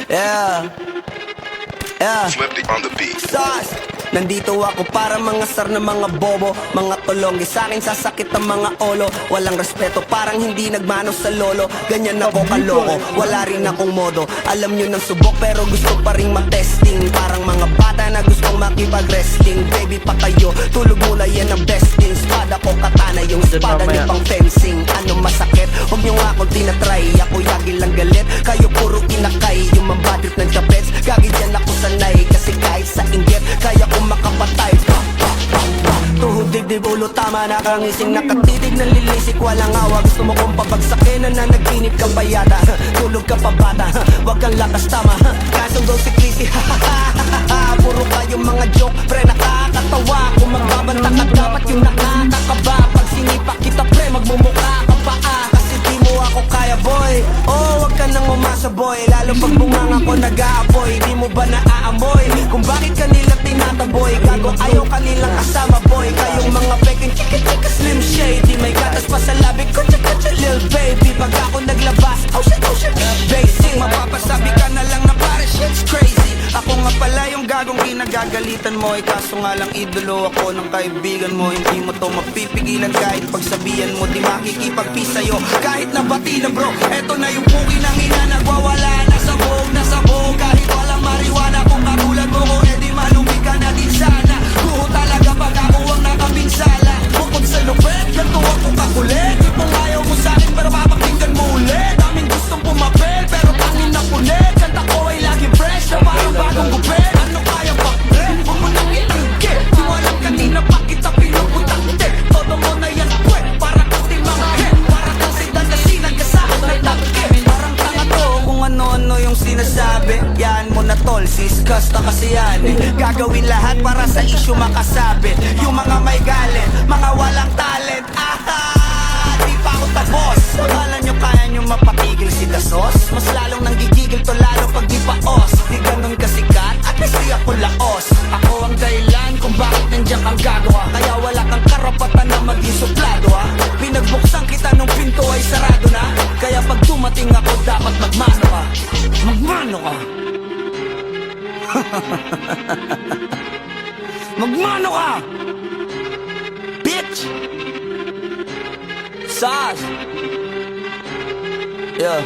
Yeah. Flipped on the beat. Sauce. Nandito ako para mga sar na mga bobo, mga tulonggi sa akin sasakit ang mga olo. Walang respeto, parang hindi nagmano sa lolo. Ganyan ako kaloko, wala rin akong modo. Alam nyo ng subok pero gusto pa rin matesting. Parang mga bata na gustong makipag-wrestling. Baby pa kayo, tulog muna yan ang besting. Espada ko katana, yung espada niyo pang fencing. Ano masakit? Huwag nyo nga ako tinatry. Ako yagi lang galit, kayo puro inakay. Yung mambadrip ng chapets, gagi dyan ako sanay. Kasi kahit sa inggit, kaya ko makapatay. Tuhod dibdib ulo tama na kangising nakatitig ng lilisik walang awa. Gusto mo kong pabagsakin na nanaginip ka pa yata. Tulog ka pa bata, wag kang lakas tama. Kasong daw si Chrissy, puro kayong mga joke, pre nakakatawa. Kung magbabanta ka dapat yung nakakakaba. Pag sinipak kita pre magmumukha ka pa kasi di mo ako kaya boy. Oh wag ka nang umasa boy, lalo pag bunganga ko nag-aapoy. Di mo ba naaamoy kung bakit kanila tinataboy? Gago ayaw kanilang kasama boy. Kayong mga peking chika slim shady, may gatas pa sa labi ko chika lil baby. Pag ako naglabas, oh shit basic, mapapasabi ka na lang na pare shit's crazy. Ako nga pala yung gagong ginagagalitan mo. Kaso nga lang idolo ako ng kaibigan mo. Hindi mo to mapipigilan kahit pagsabihan mo. Di makikipagpis sa'yo kahit nabati na bro. Eto na yung puki ng ina, nagwawala na sa buhok. Kahit walang mariwana kung katulad mo ko, edi malumi ka na din sana. Kuho talaga pag ako ang nakapinsala. Bukod sa lupet, ganito ako kakulit. Di mong ayaw mo sa'kin pero papakinggan mo ulit. Daming gustong pumapel pero tangin na pulit. Kanta ko ay laging fresh na parang bagong gupit. Ano kaya bakit? Huwag mo nang iinggit. Di mo alam kanina pa kita pinuputante. Todo mo na yan kwet, para kasi mga hit. Para kang sidan na sinagkasahan na tangke. Parang tanga to kung ano-ano yung sinasabi. Yan mo na tol, siskas na kasi yan gagawin lahat para sa issue makasabit. Yung mga may galit, mga walang talent. Di pa ako tapos. Akala nyo kaya nyo mapatigil si Dasos? Mas lalong nanggigigil to lalo pag di paos. Di ganun kasikat at least di ako laos. Ako ang dahilan kung bakit nandiyan kang gagawa. Kaya wala kang karapatan na maging suplado Pinagbuksan kita nung pinto ay sarado na. Kaya pag dumating ako dapat magmano ka. Magmano ka. Magmano ka, bitch. Sas. Yeah.